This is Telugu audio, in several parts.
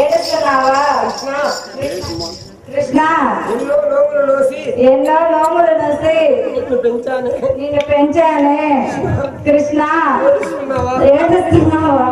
ఏడుస్తున్నావా కృష్ణ? ఎన్నో నోములు నోసి నిన్ను పెంచానే కృష్ణ. ఏడుస్తున్నావా?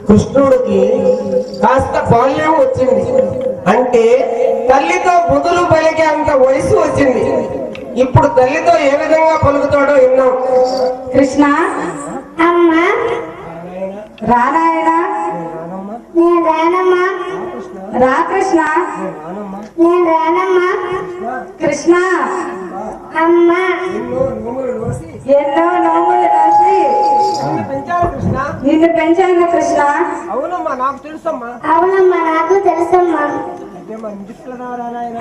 కృష్ణుడికి కాస్త బాల్యం వచ్చింది అంటే తల్లితో బుధులు పలికే అంత వయసు వచ్చింది. ఇప్పుడు తల్లితో ఏ విధంగా పలుకుతాడో విన్నాం. కృష్ణ అమ్మా రానాయనా నేను రానమ్మా. రా కృష్ణ నేను రానమ్మా. కృష్ణ అమ్మా ఎన్నో నోములు రాసి నిన్ను పెంచాను కృష్ణ. అవునమ్మా నాకు తెలుసమ్మా. అవునమ్మా నాకు తెలుసమ్మా.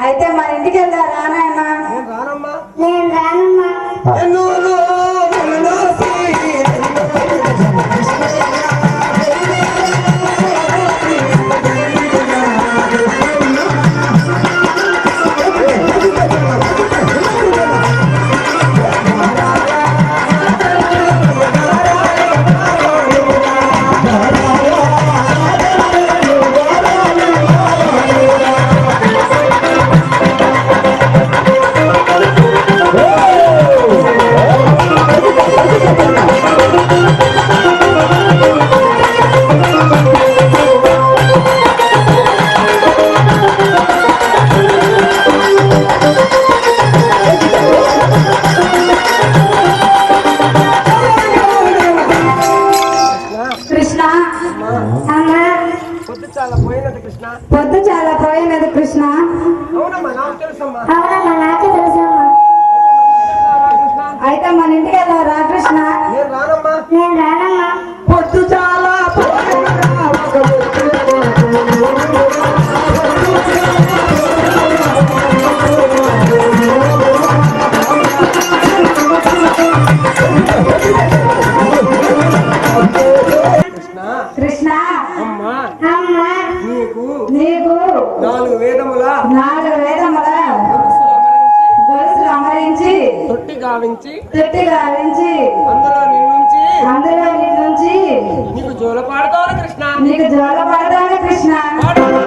అయితే మన ఇంటికి వెళ్దా రానాయనా. నేను రానమ్మా. పొద్దు చాలా పోయినది కృష్ణ. అవునమ్మా నాకు తెలుసమ్మా. అయితే మన ఇంటికి వెళ్దాం రా కృష్ణ. నేను రానమ్మా. నేను రానమ్మా. పొద్దు చాలా కృష్ణ అమ్మా అమ్మా నీకు నాలుగు వేదముల గొలుసులు అమరించి తొట్టి గావించి అందులో నుంచి నీకు జోల పాడతాను కృష్ణ. కృష్ణ.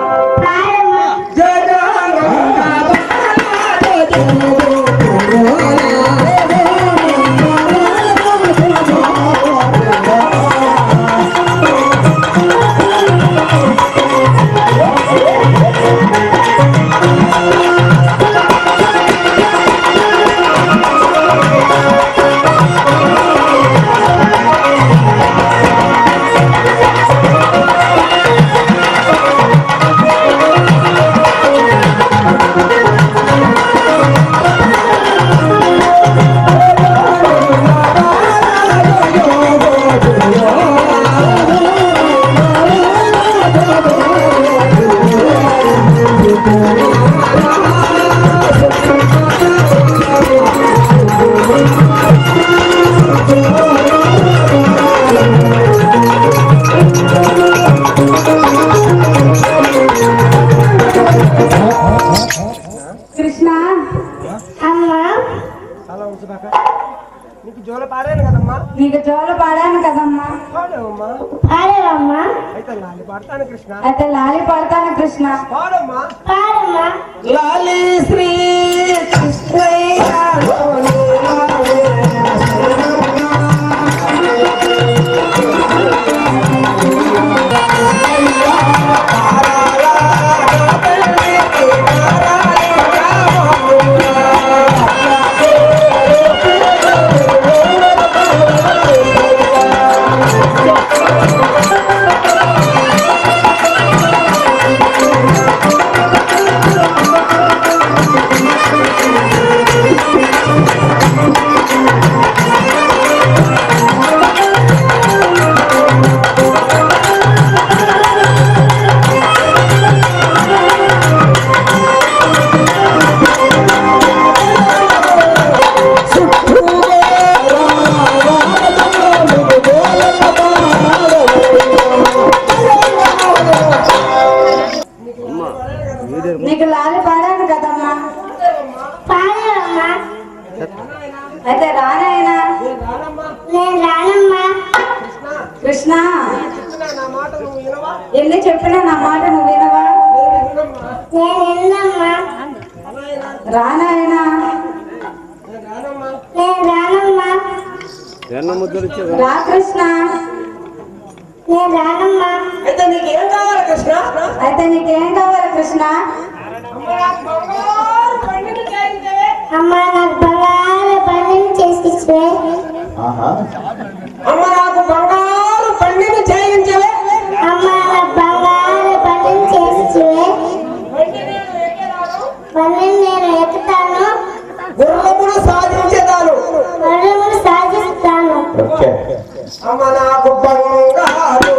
జోల పాడాను కదమ్మా. నీకు జోలు పాడాను కదమ్మా. పాడమ్మా. పాడేవమ్మా. అయితే లాలి పాడతాను కృష్ణ. అయితే లాలి పాడతాను కృష్ణ. పాడమ్మా. పాడమ్మా. లాలి శ్రీ కృష్ణయ్య నీకు లాలి పాడాను కదమ్మా. పాడేవమ్మా. అయితే రానాయనా. నేను రానమ్మా. కృష్ణ ఎన్ని చెప్పినా నా మాట నువ్వు వినవా? నేను విన్నమ్మా. రానాయనా. నేను రానమ్మా. రా కృష్ణ. నేను రానమ్మా. అయితే నీకేం కావాలి కృష్ణ? అయితే నీకేం కావాలి కృష్ణ? అమ్మ నాకు బంగారు పండుగ చేసివే. అమ్మ నాకు బంగారు పండుగ చేయించవే. అమ్మ నాకు బంగారు పండుగ చేసివే. పండుగ నేను ఎక్కుతాను. గుర్రమును సాధించేదాను. గుర్రమును సాధిస్తాను. అమ్మ నాకు బంగారు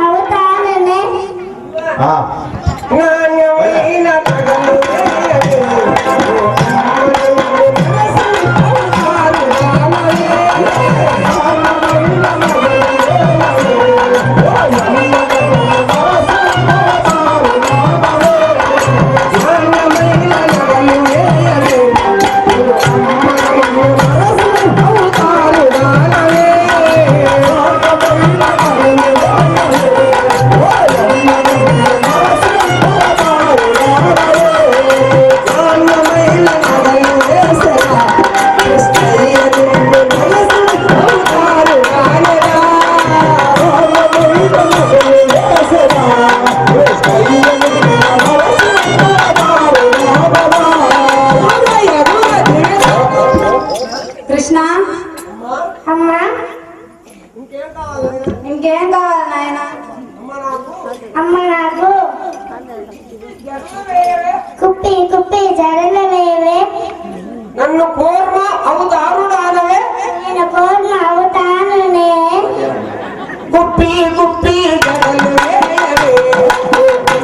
అవుతాననే నాణ్యమైన తగలు కృష్ణ. అమ్మా ఇంకేం కావాలి నాయన? అమ్మ నాకు కుప్పి కుప్పి జడలు వేవే. నన్ను కూర్మ అవుతారుడానవే. నేను పూర్ణ అవుతానునే. కుప్పి కుప్పి జడలు వేయవే.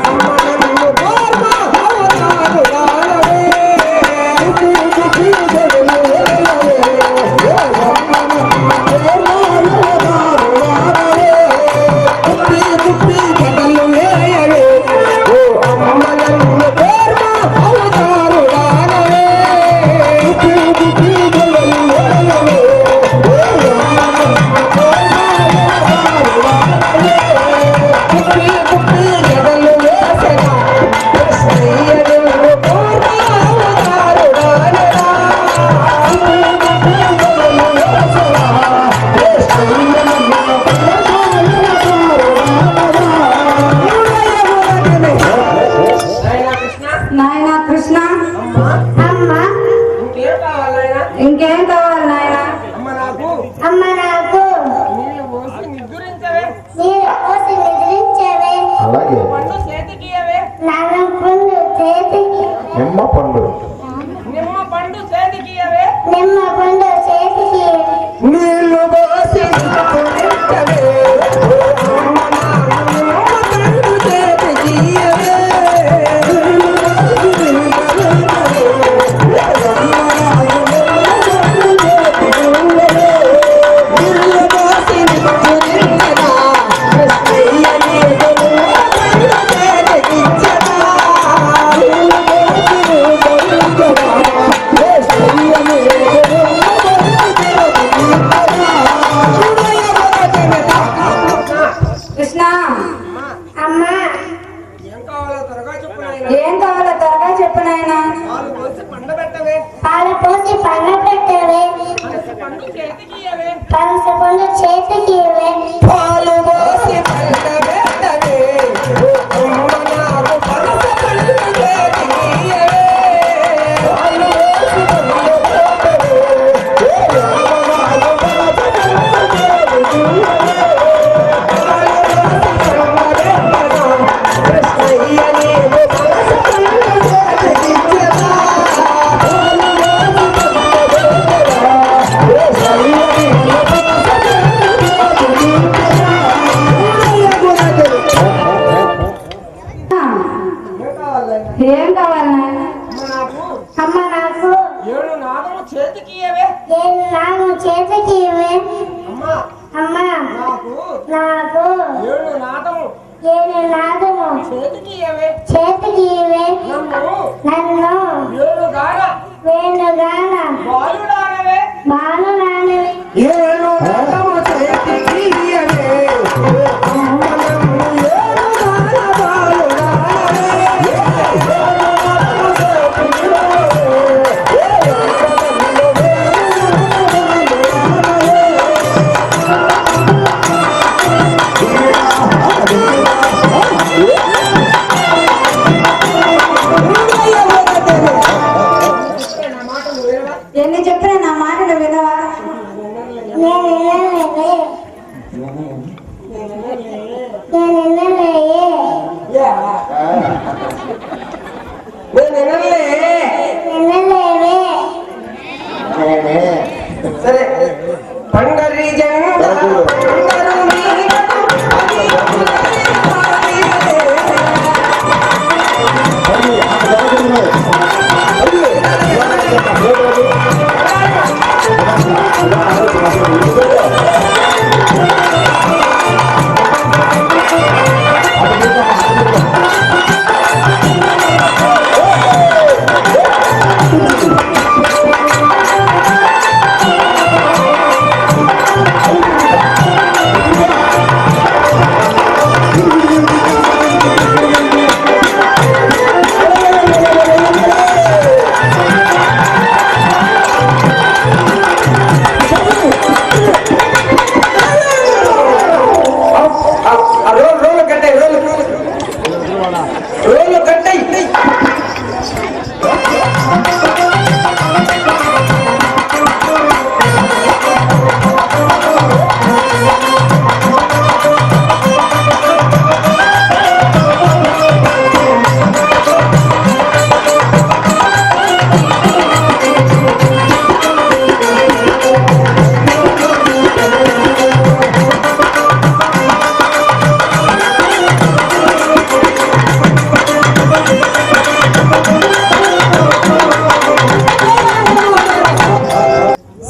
అమ్మ నన్ను కూర్మ అవుతారుడానవే. కుప్పి కుప్పి జడలు వేయవే. అమ్మ నన్ను కూర్మ అవుతారుడానవే. కుప్పి కుప్పి జడలు వేయవే. ఓ అమ్మ నన్ను కూర్మ అవుతారుడానవే. కుప్పి కుప్పి జడలు వేయవే. ఓ అమ్మ నన్ను కూర్మ కుప్పి కుప్పి జడలు వేసెనా. కృష్ణయ్యను కూర్మ అవుతారుడానరా. కుప్పి కుప్పి జడలు వేసెనా. కృష్ణయ్యను కూర్మ నాయన కృష్ణ. అమ్మ ఇంకేం కావాలి నాయన? అమ్మ నాకు నీరు పోసి నిద్రించవే. అలాగే నాన్న పండు చేతికి నిమ్మ పండు నిమ్మ పండు చేతికి నీళ్లు పోసి నింపుకుంటవే. అమ్మ నాకు నిమ్మ పండు చేతికి ఇయ్యవే. నీళ్లు పోసి నింపుకుంటనా, కృష్ణయ్య నీకు నిమ్మ పండు చేతికి ఇచ్చనా. నీళ్లు పోసి నింపుకుంటనా, కృష్ణయ్య నీకు నిమ్మ కృష్ణ అమ్మా ఏం కావాలో త్వరగా చెప్పు నాయనా. ఏం కావాలో త్వరగా చెప్పు నాయనా. పాలు పోసి పండబెట్టవే. పాలు పోసి పండు పెట్టవే పనస పండు చేతికి ఇయ్యవే. పనస పండు చేతికి ఇవ్వే పాలు పోసి పండబెట్టవే. అమ్మ నాకు పనస పండు చేతికి ఇయ్యవే. పాలు పోసి పండబెట్టవే. అమ్మ నాకు పనస పండు చేతికి ఇయ్యవే. పాలు పోసి పండబెట్టనా, కృష్ణయ్య నీకు పనస పండు చేతికి ఇచ్చనా. పాలు పోసి పండబెట్టనా, కృష్ణయ్య నీకు పనస పండు చేతికి ఇచ్చనా. ఏం కావాలి నాయనా. అమ్మ నాకు ఏడు నాగము చేతికి ఇయ్యవే. నేను నాకు చేతికి ఇవ్వే అమ్మా అమ్మా నాకు నాకు ఏడు నాదము నేను నాదము చేతికి ఇయ్యవే. చేతికి ఇవ్వే నన్ను నన్ను ఏడు గాన వేణుగాన బాలుడానవే. బాలు నానవి ఏడు నాదము చేతికి ఇయ్యవే. అమ్మ నన్ను ఏడు గాన బాలుడానవే. ఏడు నాదము చేతికి ఇయ్యవే. ఎన్ని చెప్పినా నా మాటను వినవా. నేను వినలేదే నేను వినలేయే నేను వినలే. వినలేవే సరే పండరి జెండ పండరు నీడకు అది రోలు కట్టాయి రోలు కట్టాయి.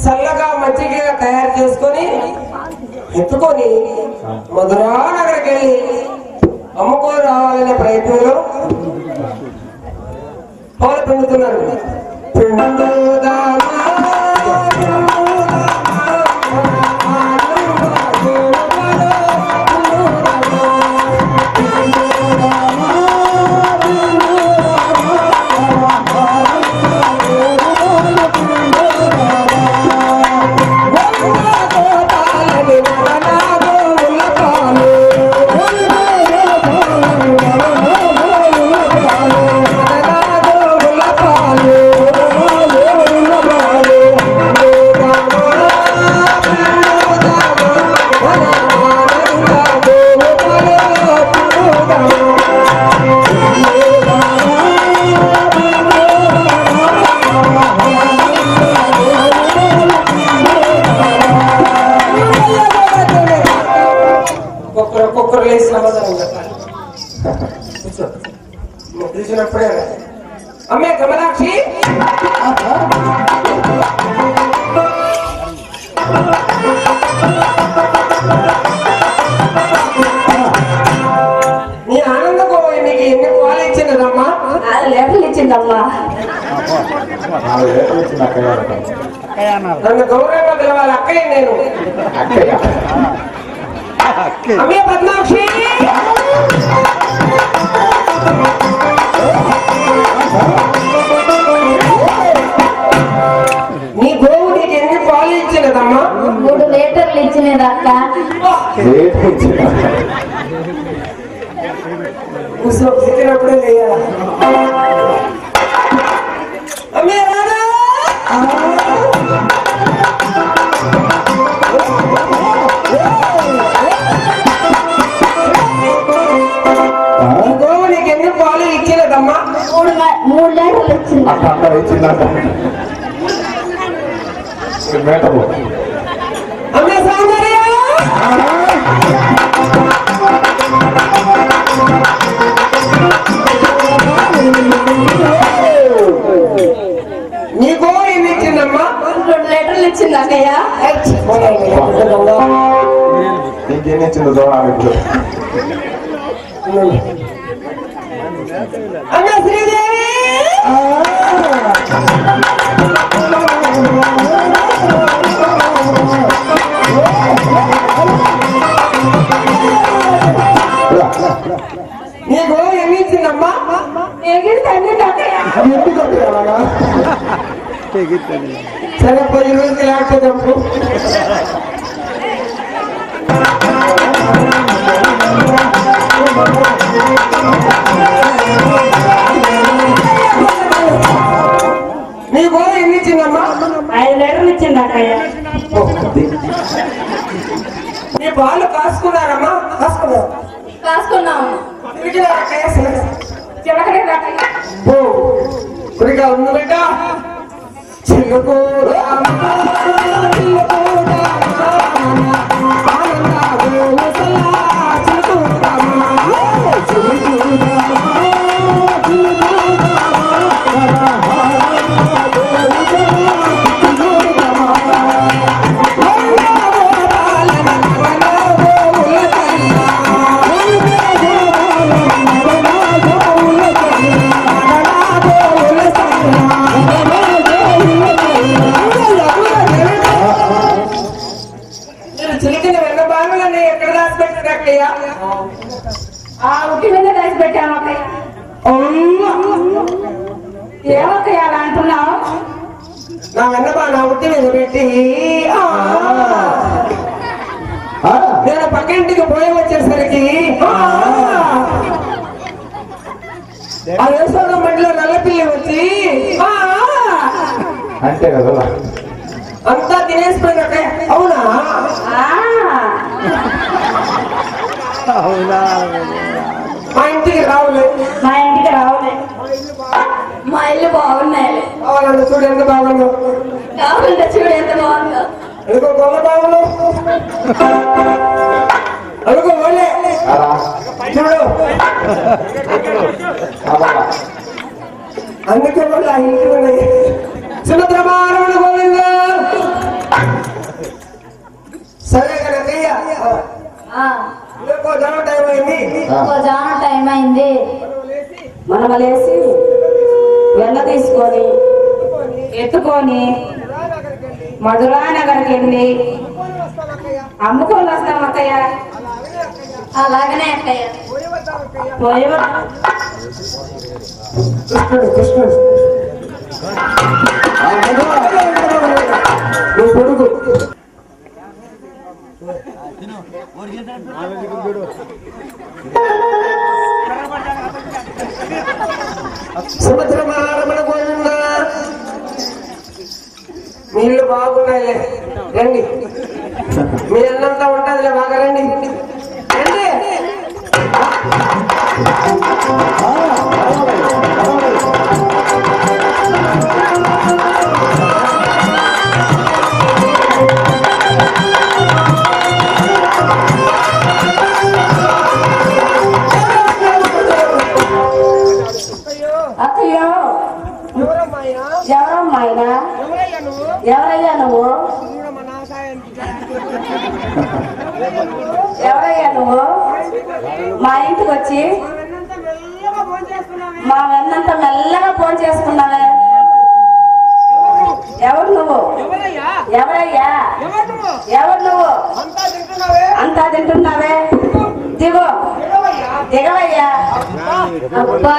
చల్లగా మజ్జిగగా తయారు చేసుకొని ఎత్తుకొని మధురా నగరికి వెళ్ళి అమ్ముకో రావాలనే ప్రయత్నంలో పాలు పిండుతున్నారు. పిండుదామా, పాలు నన్ను గౌరవంగా పిలవాలి అక్కయ్య. నేను అమ్మే పద్మాక్షి. నీ గోవు నీకు ఎన్ని పాలు ఇచ్చినదమ్మా? 3 లీటర్లు ఇచ్చినది అక్క. ఇచ్చినప్పుడే లేయాలా? అమ్మే రాదా? గోవు నీకు ఎన్ని పాలు ఇచ్చినదమ్మా? 3 లీటర్లు ఇచ్చింది. అమ్మే సౌందర్య. నీ గోవు ఎన్ని ఇచ్చిందమ్మా? 2 లీటర్లు ఇచ్చింది అక్కయ్య. ఇంకేం ఇచ్చిందో చూడాలి. అమ్మే శ్రీదేవి. నీ గోవు ఎన్ని ఇచ్చిందమ్మా? సరే 10 రోజులు లేకపోతే నీ గోవు ఎన్ని ఇచ్చిందమ్మా? 5 లీటర్లు ఇచ్చింది అక్కయ్య. నీ పాలు కాసుకున్నారమ్మా? కాసుకున్నాము. పురిగా ఉంది బిడ్డ. చిలికిన వెన్న బాగులని ఎక్కడ దాచిపెట్టారు అక్కయ్య? ఉట్టి మీద దాచి పెట్టాము అక్కయ్య. ఏమక్కయ్య అలా అంటున్నావు? నా వెన్నబా నా ఉట్టి మీద పెట్టి నేను పక్కింటికి పోయి వచ్చేసరికి ఆ వేసవ మధ్యలో నల్లపిల్లి వచ్చి అంతే కదా అంతా తినేసిపోయినట్టే. అవునా? మా ఇంటికి రావులే. మా ఇల్లు బాగున్నాయి. కావాలంటే చూడు ఎంత బాగుందో. కావాలంటే చూడు ఎంత బాగుందో. అనుకో గొల్ల బాగుందో. అనుకో వాళ్ళే చూడు. అందుకే వాళ్ళు ఆ ఇంటి ఉన్నాయి. సుభద్రమారమణ గోవింద. సరే కదయ్య, జాన టైం అయింది. మనం లేసి వెన్న తీసుకొని ఎత్తుకొని మధురా నగర్కి వెళ్ళి అమ్ముకొని వస్తాం అక్కయ్య. అలాగనే అక్కయ్య. కృష్ణుడు నువ్వు కొడుకు. సుభద్రమారమణ గోవింద. నీళ్ళు బాగున్నాయిలే, రండి. మీ అన్నంతా ఉంటుందిలే, బాగా రండి రండి. అక్కయ్యో, ఎవరమ్మాయినా? ఎవరయ్యా నువ్వు? ఎవరయ్యా నువ్వు? మా ఇంటికి వచ్చి మా వెన్నంతా మెల్లగా ఫోన్ చేసుకున్నావే. ఎవరు నువ్వు ఎవరయ్యా? ఎవరయ్యా ఎవరు నువ్వు? ఎవరు నువ్వు అంతా తింటున్నావే? అంతా తింటున్నావే దిగు ఎవరయ్యా? దిగవయ్యా అబ్బా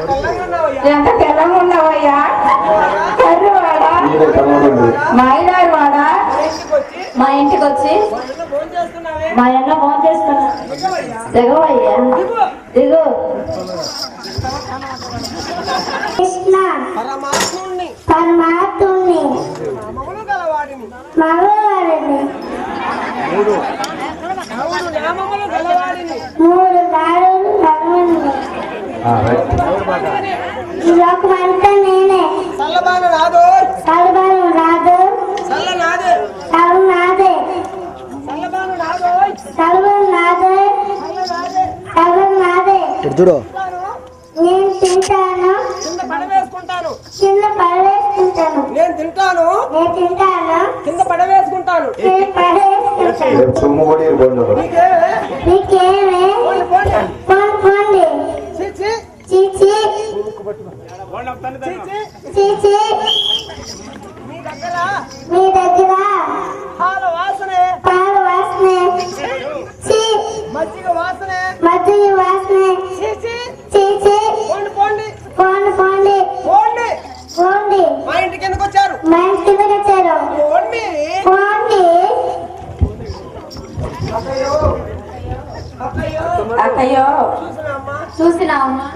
తెల్లంగా ఉన్నావయ్యా? ఎంత తెలంగా ఉన్నావయ్యా కర్రివాడా ఈయన కనబడింది. మాయదారి వాడా ఇంటికి వచ్చి మా ఇంటికి వచ్చి వాళ్ళని భోజనం చేస్తున్నావే? మా అన్న ఫోన్ చేసుకున్నా దిగవయ్యా? దిగవయ్యా దిగు. దిగు కృష్ణ పరమాత్ముణ్ణి పరమాత్ముని నామములు గలవాడిని మగవారిని మూడు నామములు గలవాడిని మూడు నాడులు భగవాను రైట్. ఈ లోకమంతా నేనే చల్లబాన నాదో సర్వను రాదు చల్ల నాదే సర్వ నాదే చల్లబాన నాదో సర్వం నాదే సర్వం నాదే నేను తింటాను కింద పడవేసుకుంటాను కింద పడవేసుకుంటాను నేను తింటాను నేను తింటాను కింద పడవేసుకుంటాను నేను పడవేసుకుంటాను రేపు సొమ్ము కూడా ఇవ్వండి. నీకే నీకేమే పోండి పోండి పోండి చీచి చీచి చీచి చీచి మీ దగ్గర మీ దగ్గర పాల వాసనే పాల వాసనే చీ మజ్జిగ వాసనే మజ్జిగ వాసనే చీచి చీచి పోండి పోండి పోండి పోండి పోండి పోండి మా ఇంటికి ఎందుకు వచ్చారు మా ఇంటి కిందకి వచ్చారు పోండి పోండి అక్కయ్యో అక్కయ్యో అక్కయ్యో చూసినమ్మా చూసినావమ్మా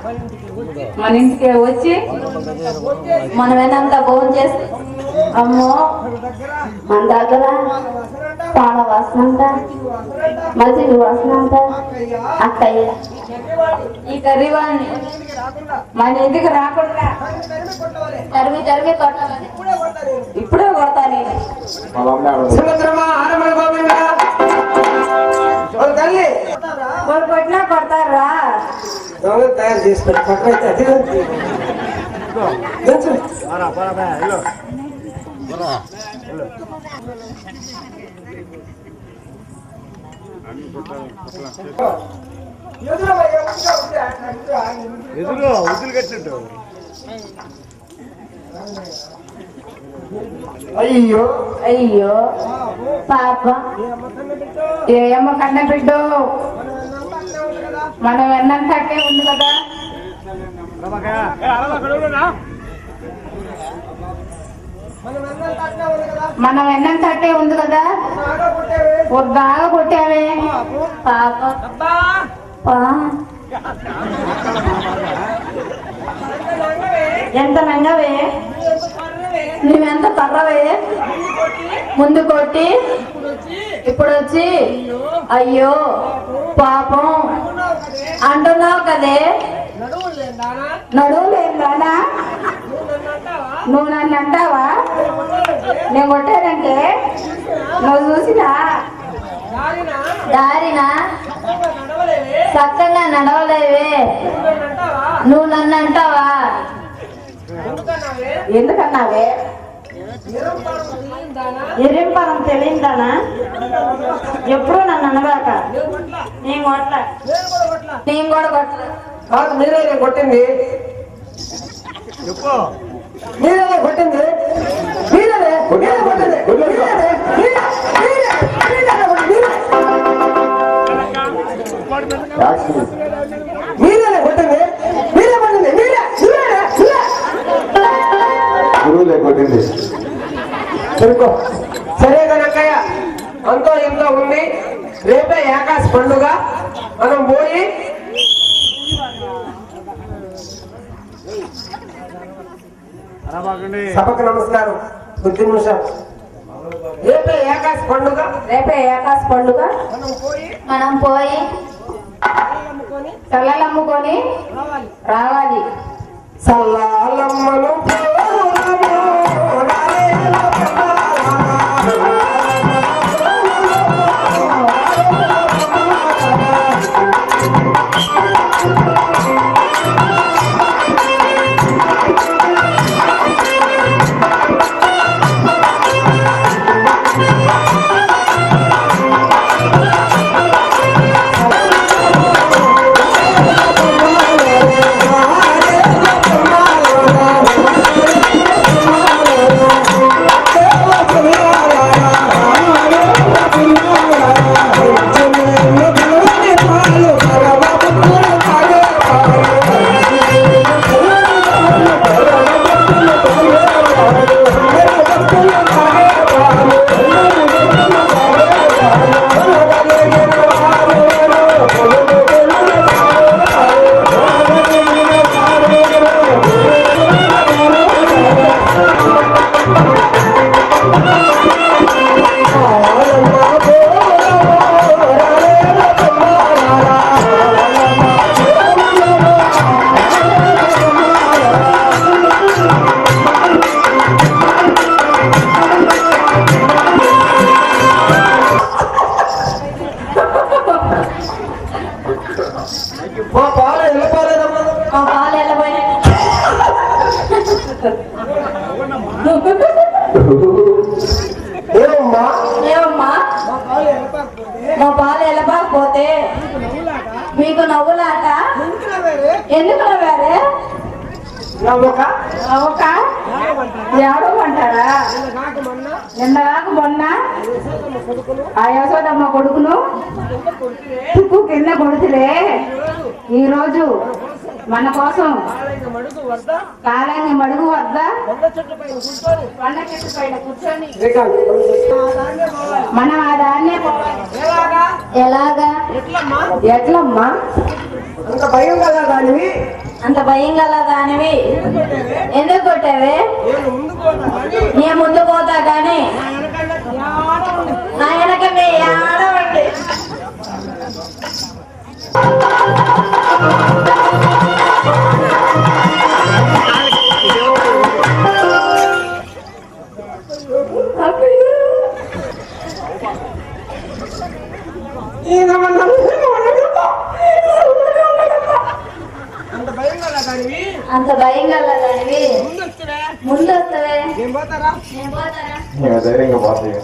మన ఇంటికి వచ్చి మనం ఏనంతా భోజనం చేసి అమ్మో దగ్గర మన దగ్గర వసనంట పాల వాసన అంట మజ్జిగ వాసన అంట అక్కయ్యా అక్కయ్య చెడ్డవాడు ఈ కర్రీ వాడిని ఇంటికి రాకుండా మన ఇంటికి రాకుండా తరిమి కొట్టవాలి తరిమి కొట్టాలని ఇప్పుడే కొడతా నేను ఇప్పుడే కొడతా నేను వాళ్ళ అమ్మ ఆవిడ. సుభద్రమా ఆరమణ గోవింద ఓ తల్లి వాళ్ళు కొట్టినా కొడతారా దొంగ తయారు చేసుకోండి పక్కన అయితే దంచు. ఎదురమ్మా, ఎదురుగా ఉంటే అట్లా ఎదురు ఉద్దులు కట్టినట్టు అయ్యో అయ్యో పాప ఏ అమ్మ కన్న బిడ్డో మనం ఎన్నంత అట్టే ఉంది కదా మనం ఎన్నంత అట్టే ఉంది కదా ఒక బాగా కొట్టావే పాప అబ్బా పా. ఎంత నంగవే నువ్వెంత కర్రవే ముందు కొట్టి ఇప్పుడు వచ్చి అయ్యో పాపం అంటున్నావు కదే నడువు లేదానా నువ్వు నన్ను అంటావా నేను కొట్టానంటే నువ్వు చూసినా దారిన చక్కగా నడవలేవే నువ్వు నన్ను అంటావా ఎందుకన్నావే ఎరింపరం తెలియదానా ఎప్పుడు నన్ను అనగాక నేను కొట్ల నేను కూడా కొట్ల కాదు మీరే కొట్టింది మీరే కొట్టింది మీరే కొట్టింది యాక్షన్. మీరే కొట్టింది మీరే కొట్టింది మీరే గురువులే కొట్టింది. సరుకో సరే కనక్కయ్య అంతో ఇంతో ఉంది రేపే ఏకాశ పండుగ మనం పోయి సభకు నమస్కారం కొద్ది నిమిషం రేపే ఏకాశ పండుగ రేపే ఏకాశ పండుగ మనం పోయి చల్లలు అమ్ముకొని రావాలి సల్లాలమ్మను మా పాలు వెళ్ళిపోలేదమ్మా. మా పాలు వెళ్ళబోయి ఏమమ్మా ఏమమ్మా మా పాలు వెళ్ళబాకపోతే మీకు నవ్వులాట ఎందుకు నవ్వారే నవ్వక నవ్వక ఏడవమంటారా ఎండగాక మొన్న ఆ యశోదమ్మ కొడుకును తుక్కు కింద కొడుతులే ఈ రోజు మన కోసం కాలంగా మడుగు వద్ద పండ చెట్టు పైన కూర్చొని మనం ఆ దాన్నే ఎలాగా ఎట్లమ్మా అంత భయం కదా దానివి. అంత భయం గల దానివి ఎందుకు కొట్టావే నీ ముందు పోతా కానీ నా వెనక మీ ఆడవండి అంత భయం గల దానివి ముందు వస్తావే నేను పోతారా ధైర్యంగా పోతాయి.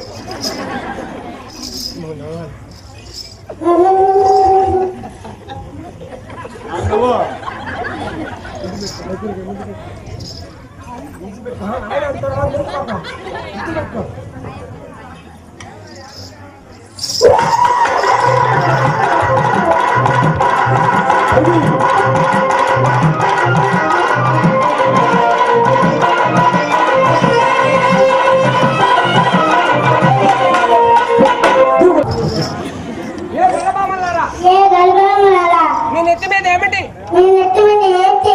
మీ నెత్తి మీద ఏమిటి?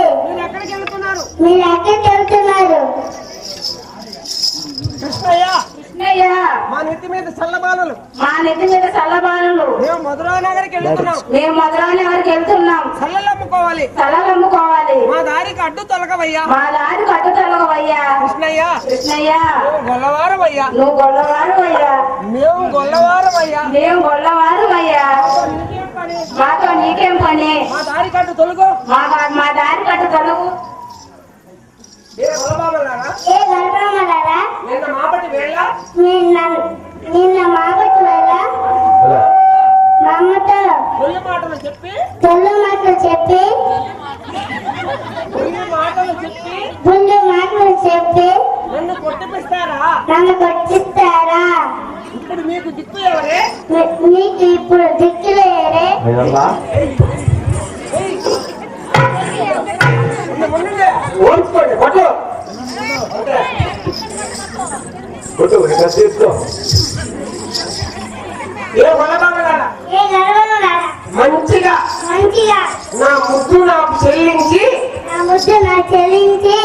మీరు ఎక్కడికి వెళ్తున్నారు? కృష్ణయ్య కృష్ణయ్య మా నెత్తి మీద చల్లబాలలు. మా నెత్తి మీద చల్లబాలు మేము మధురానగర్కి వెళ్తున్నాం. మేము మధురాని వరకు వెళ్తున్నాం. చల్లలు అమ్ముకోవాలి. చల్లలు అమ్ముకోవాలి. మా దారికి అడ్డు తొలగవయ్యా. మా దారి కట్టుతలవయ్యా. కృష్ణయ్య కృష్ణయ్య గొల్లవారం అయ్యా. నువ్వు గొల్లవారు అయ్యా. మేము గొల్లవారం అయ్యా. మేము గొల్లవారు అయ్యా. మాతో నీకేం పని? మా దారి కట్టు తొలగు. మా దారి కట్టు తొలగు. ఏ గొల్లబాబలారా ఏ గర్భమలారా నిన్న మాపటి వేళ నిన్న మాగొట్టు వేళ మా అమ్మతో కొయ్య మాటలు చెప్పి తొలి మాటలు చెప్పి ముందు మాటలు చెప్పి నన్ను కొట్టిపిస్తారా? నన్ను కొట్టిస్తారా? ఇప్పుడు మీకు దిక్కు ఎవరే? నీకు ఇప్పుడు దిక్కులు ఏరే? ఓడ్చుకోండి కొట్టు కొట్టు తీసుకో. ఏ గొల్లబాబలారా ఏ గర్భమలారా మంచిగా మంచిగా నా ముద్దు నాకు చెల్లించి నా ముద్దు నాకు చెల్లించి